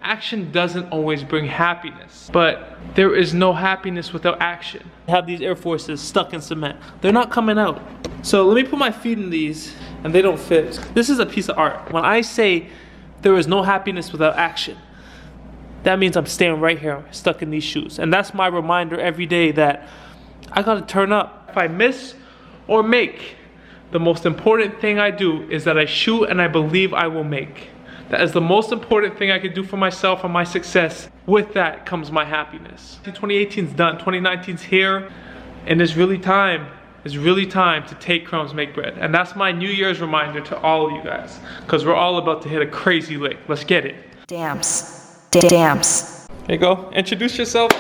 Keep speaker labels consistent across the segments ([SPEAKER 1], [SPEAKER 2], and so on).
[SPEAKER 1] action doesn't always bring happiness, but there is no happiness without action. I have these Air Forces stuck in cement. They're not coming out. So let me put my feet in these, and they don't fit. This is a piece of art. When I say there is no happiness without action, that means I'm staying right here, stuck in these shoes. And that's my reminder every day that I gotta turn up. If I miss or make, the most important thing I do is that I shoot and I believe I will make. That is the most important thing I can do for myself and my success. With that comes my happiness. 2018 is done, 2019 is here, and it's really time to take crumbs, make bread. And that's my New Year's reminder to all of you guys, because we're all about to hit a crazy lick. Let's get it.
[SPEAKER 2] Dams. Dams.
[SPEAKER 1] There you go. Introduce yourself.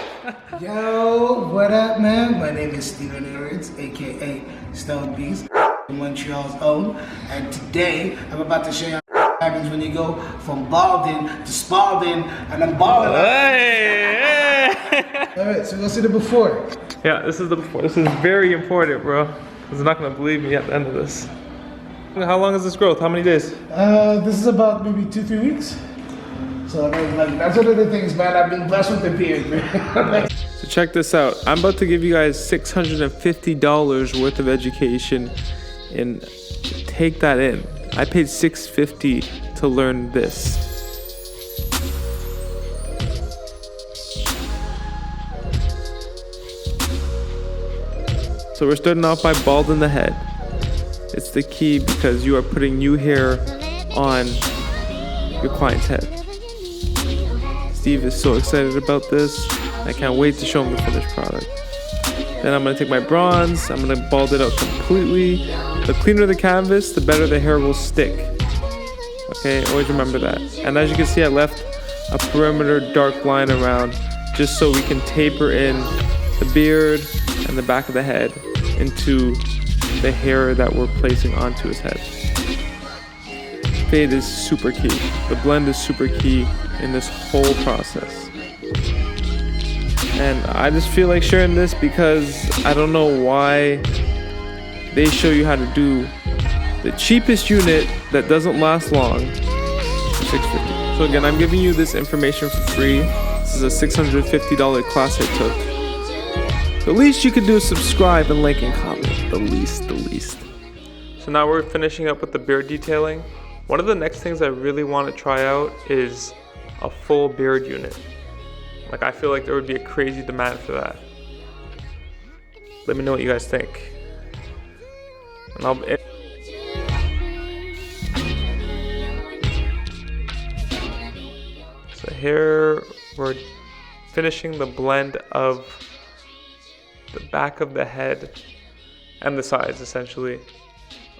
[SPEAKER 3] Yo, what up, man? My name is Steven Aarons, aka Stone Beast, Montreal's own. And today, I'm about to show you what happens when you go from Baldwin to Spalding, and I'm balling.
[SPEAKER 1] Hey!
[SPEAKER 3] Alright, so let's see the before.
[SPEAKER 1] Yeah, this is the before. This is very important, bro. Because they're not gonna believe me at the end of this. How long is this growth? How many days?
[SPEAKER 3] This is about maybe 2-3 weeks. So I mean, like, that's one of the things, man. I've been blessed with the beard, man.
[SPEAKER 1] So check this out. I'm about to give you guys $650 worth of education, and take that in. I paid $650 to learn this. So we're starting off by balding the head. It's the key because you are putting new hair on your client's head. Steve is so excited about this. I can't wait to show him the finished product. Then I'm gonna take my bronze, I'm gonna bald it out completely. The cleaner the canvas, the better the hair will stick. Okay, always remember that. And as you can see, I left a perimeter dark line around just so we can taper in the beard and the back of the head into the hair that we're placing onto his head. Fade is super key. The blend is super key in this whole process. And I just feel like sharing this because I don't know why they show you how to do the cheapest unit that doesn't last long for $650. So again, I'm giving you this information for free. This is a $650 class I took. The least you can do is subscribe and like and comment. The least. So now we're finishing up with the beard detailing. One of the next things I really want to try out is a full beard unit. Like, I feel like there would be a crazy demand for that. Let me know what you guys think. And so here we're finishing the blend of the back of the head and the sides, essentially.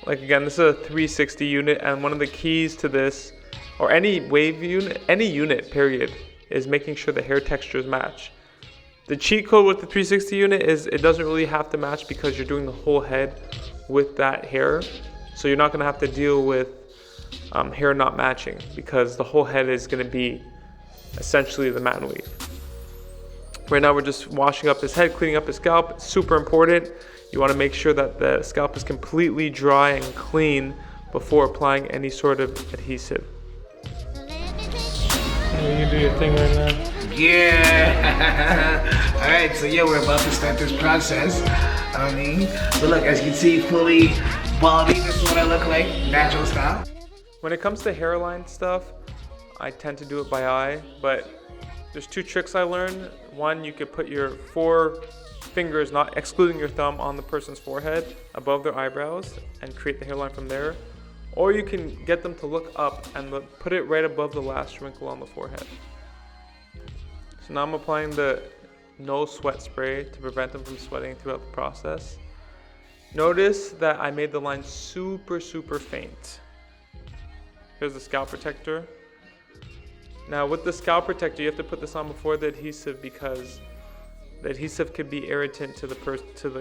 [SPEAKER 1] Like, again, this is a 360 unit, and one of the keys to this, or any wave unit, any unit period, is making sure the hair textures match. The cheat code with the 360 unit is it doesn't really have to match because you're doing the whole head with that hair. So you're not gonna have to deal with hair not matching because the whole head is gonna be essentially the man weave. Right now we're just washing up his head, cleaning up his scalp. It's super important. You wanna make sure that the scalp is completely dry and clean before applying any sort of adhesive. You can do your thing right now.
[SPEAKER 3] Yeah. All right, so yeah, we're about to start this process. So look, as you can see, fully baldy. This is what I look like, natural style.
[SPEAKER 1] When it comes to hairline stuff, I tend to do it by eye, but there's two tricks I learned. One, you could put your 4 fingers, not excluding your thumb, on the person's forehead above their eyebrows and create the hairline from there. Or you can get them to look up and put it right above the last wrinkle on the forehead. So now I'm applying the no sweat spray to prevent them from sweating throughout the process. Notice that I made the line super faint. Here's the scalp protector. Now with the scalp protector, you have to put this on before the adhesive because the adhesive could be irritant to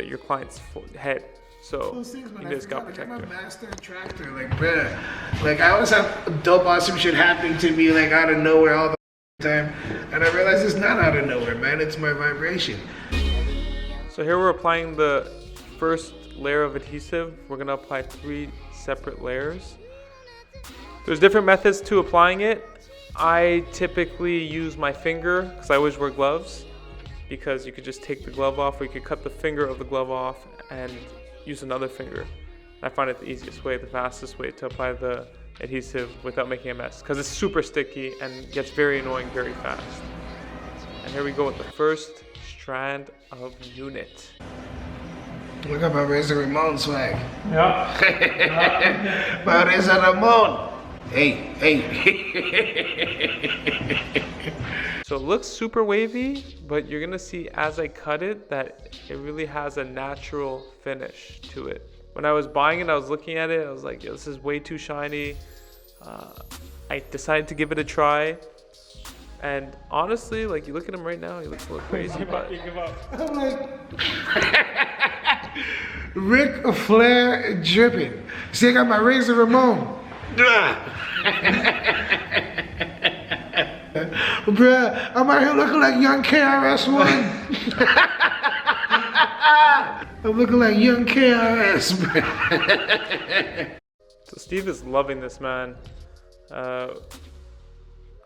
[SPEAKER 1] your client's head. So you need a scalp protector.
[SPEAKER 3] I'm a master attractor, like, bruh. Like, I always have dope, awesome shit happening to me, like, out of nowhere all the time. And I realize it's not out of nowhere, man. It's my vibration.
[SPEAKER 1] So here we're applying the first layer of adhesive. We're gonna apply 3 separate layers. There's different methods to applying it. I typically use my finger because I always wear gloves, because you could just take the glove off, or you could cut the finger of the glove off and use another finger. I find it the easiest way, the fastest way to apply the adhesive without making a mess, because it's super sticky and gets very annoying very fast. And here we go with the first strand of unit.
[SPEAKER 3] Look at my Razor Ramon swag.
[SPEAKER 1] Yeah.
[SPEAKER 3] My Razor Ramon. Hey.
[SPEAKER 1] So it looks super wavy, but you're gonna see as I cut it that it really has a natural finish to it. When I was buying it, I was looking at it, I was like, yo, this is way too shiny. I decided to give it a try. And honestly, like, you look at him right now, he looks a little crazy, but...
[SPEAKER 3] I'm like... Ric Flair dripping. See, I got my Razor Ramon. Bruh, I'm out here looking like young KRS-One. I'm looking like young KRS, man.
[SPEAKER 1] So Steve is loving this, man. I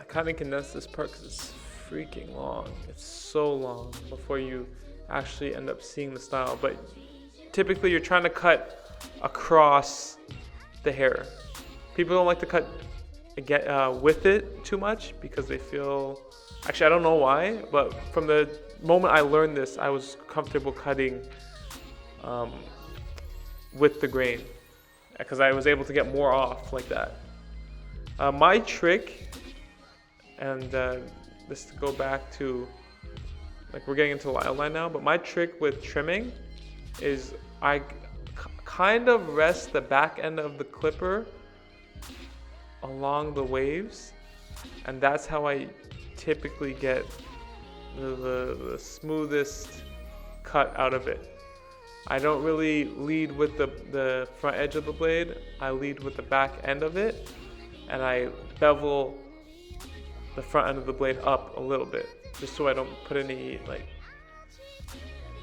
[SPEAKER 1] kind of condensed this part because it's freaking long. It's so long before you actually end up seeing the style. But typically you're trying to cut across the hair. People don't like to cut with it too much because they feel, actually I don't know why, but from the moment I learned this, I was comfortable cutting with the grain because I was able to get more off like that. My trick, and this to go back to, like, we're getting into the outline now, but my trick with trimming is I kind of rest the back end of the clipper along the waves, and that's how I typically get the smoothest cut out of it. I don't really lead with the front edge of the blade, I lead with the back end of it, and I bevel the front end of the blade up a little bit, just so I don't put any like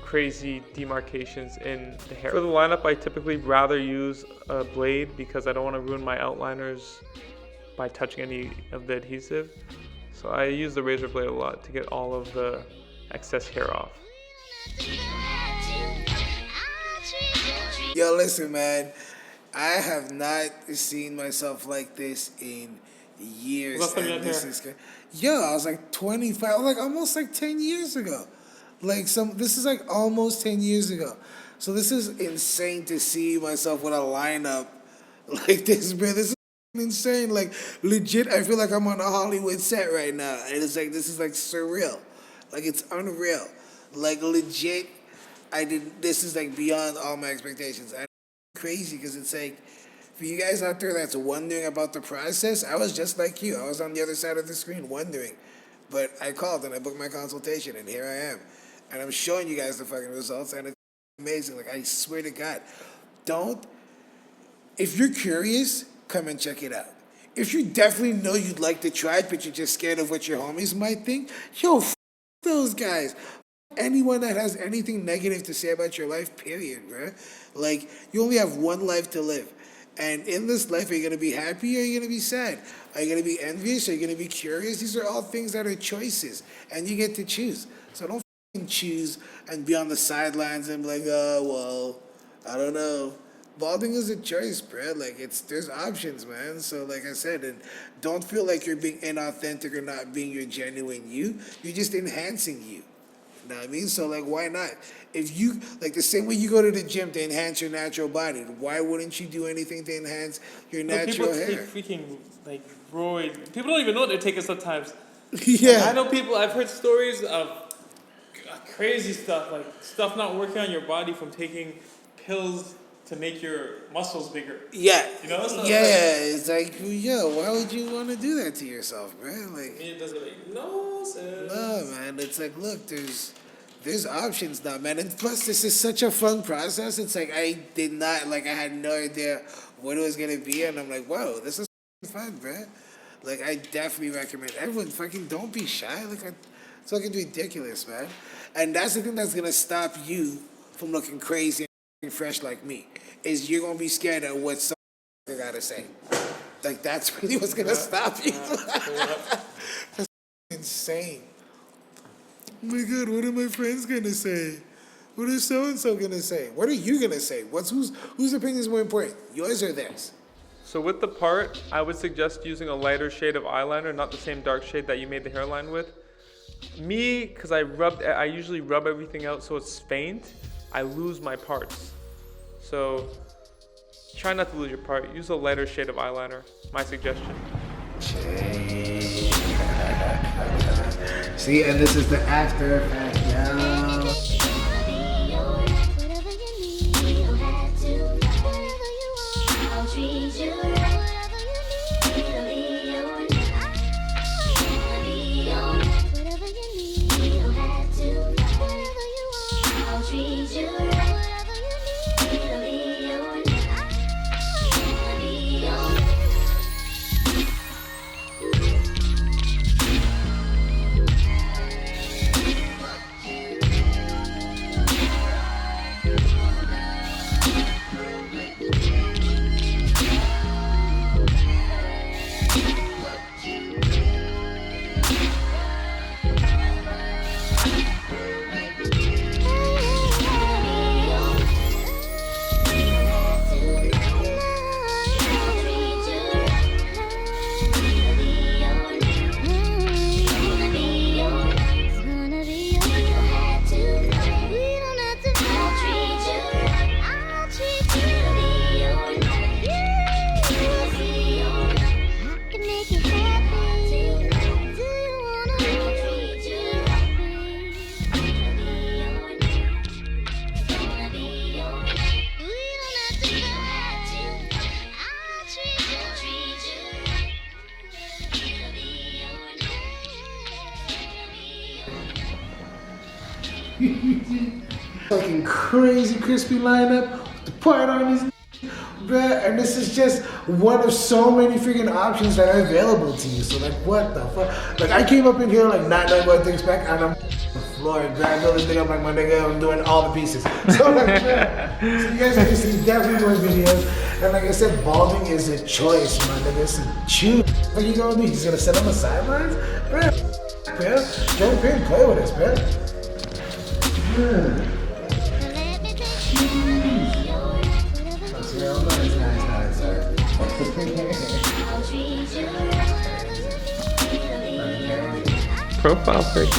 [SPEAKER 1] crazy demarcations in the hair. For the lineup, I typically rather use a blade because I don't want to ruin my outliners by touching any of the adhesive. So I use the razor blade a lot to get all of the excess hair off.
[SPEAKER 3] Yo, listen, man. I have not seen myself like this in years. And this is, yo, I was like 25, like almost like 10 years ago. This is like almost 10 years ago. So this is insane to see myself with a lineup like this, bro. This is insane. Like, legit, I feel like I'm on a Hollywood set right now. And it's like, this is like surreal. Like, it's unreal. Like, legit, this is like beyond all my expectations. I'm crazy because it's like, for you guys out there that's wondering about the process, I was just like you. I was on the other side of the screen wondering. But I called and I booked my consultation, and here I am. And I'm showing you guys the fucking results, and it's amazing. Like, I swear to God, if you're curious, come and check it out. If you definitely know you'd like to try it, but you're just scared of what your homies might think, yo, those guys. Anyone that has anything negative to say about your life, period, bro. Like, you only have one life to live. And in this life, are you going to be happy or are you going to be sad? Are you going to be envious? Are you going to be curious? These are all things that are choices, and you get to choose. So don't choose and be on the sidelines and be like, oh, well, I don't know. Balding is a choice, bro. Like, there's options, man. So, like I said, and don't feel like you're being inauthentic or not being your genuine you. You're just enhancing you. You know what I mean? So, like, why not? If you, like, the same way you go to the gym to enhance your natural body, why wouldn't you do anything to enhance your natural hair?
[SPEAKER 1] People take freaking, like, roid. People don't even know what they're taking sometimes.
[SPEAKER 3] Yeah.
[SPEAKER 1] Like, I know people, I've heard stories of crazy stuff, like stuff not working on your body from taking pills to make your muscles bigger.
[SPEAKER 3] Yeah.
[SPEAKER 1] You know? So
[SPEAKER 3] it's like, yo, why would you want to do that to yourself, man? Like,
[SPEAKER 1] it doesn't make no sense.
[SPEAKER 3] No, man. It's like, look, there's options now, man. And plus, this is such a fun process. It's like, I had no idea what it was going to be. And I'm like, whoa, this is fun, bro. Like, I definitely recommend everyone fucking don't be shy. Like, it's fucking ridiculous, man. And that's the thing that's going to stop you from looking crazy and fresh like me, is you're going to be scared of what someone got to say. Like, that's really what's gonna stop you. That's insane. Oh my God, what are my friends gonna say? What is so-and-so gonna say? What are you gonna say? Whose opinion is more important? Yours or theirs?
[SPEAKER 1] So with the part, I would suggest using a lighter shade of eyeliner, not the same dark shade that you made the hairline with. Me, because I usually rub everything out so it's faint, I lose my parts. So try not to lose your part. Use a lighter shade of eyeliner, my suggestion.
[SPEAKER 3] See, and this is the after effect, yeah. Fucking crazy crispy lineup with the part on these, bruh. And this is just one of so many freaking options that are available to you. So like, what the fuck? Like, I came up in here like not knowing what to expect, and I'm on the floor and grabbed all this thing. I'm like, my nigga, I'm doing all the pieces. So like, bruh, so you guys can see definitely more videos. And like I said, balding is a choice, my nigga. It's a choose. What you gonna do? He's gonna sit on the sidelines, bruh. Jump in, play with us, bruh. Yeah.
[SPEAKER 1] Profile pic.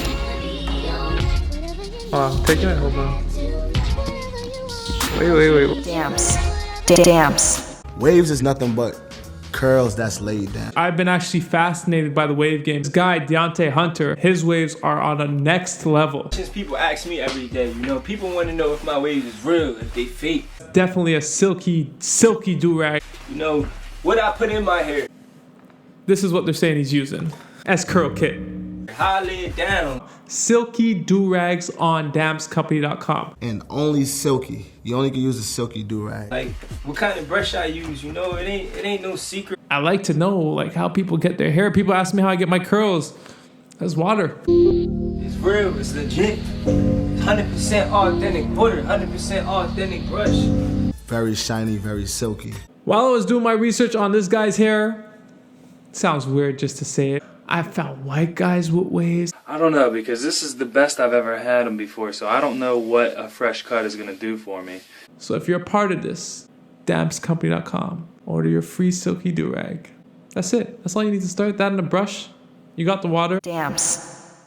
[SPEAKER 1] Oh, I'm taking it. Hold on. Wait.
[SPEAKER 2] Damps.
[SPEAKER 4] Waves is nothing but curls that's laid down.
[SPEAKER 1] I've been actually fascinated by the wave game. This guy, Deontay Hunter, his waves are on a next level.
[SPEAKER 5] Since people ask me every day, people want to know if my waves is real, if they fake.
[SPEAKER 1] Definitely a silky do-rag.
[SPEAKER 5] What I put in my hair.
[SPEAKER 1] This is what they're saying he's using. S-Curl Kit.
[SPEAKER 5] How I lay it down.
[SPEAKER 1] Silky do-rags on dampscompany.com.
[SPEAKER 4] And only silky. You only can use a silky do-rag.
[SPEAKER 5] Like, what kind of brush I use, it ain't no secret.
[SPEAKER 1] I like to know like how people get their hair. People ask me how I get my curls. That's water.
[SPEAKER 5] It's real, it's legit. 100% authentic butter, 100% authentic brush.
[SPEAKER 4] Very shiny, very silky.
[SPEAKER 1] While I was doing my research on this guy's hair, sounds weird just to say it, I found white guys with waves.
[SPEAKER 6] I don't know, because this is the best I've ever had them before, so I don't know what a fresh cut is going to do for me.
[SPEAKER 1] So if you're a part of this, dampscompany.com, order your free silky do-rag. That's it. That's all you need to start. That and a brush. You got the water.
[SPEAKER 2] Damps.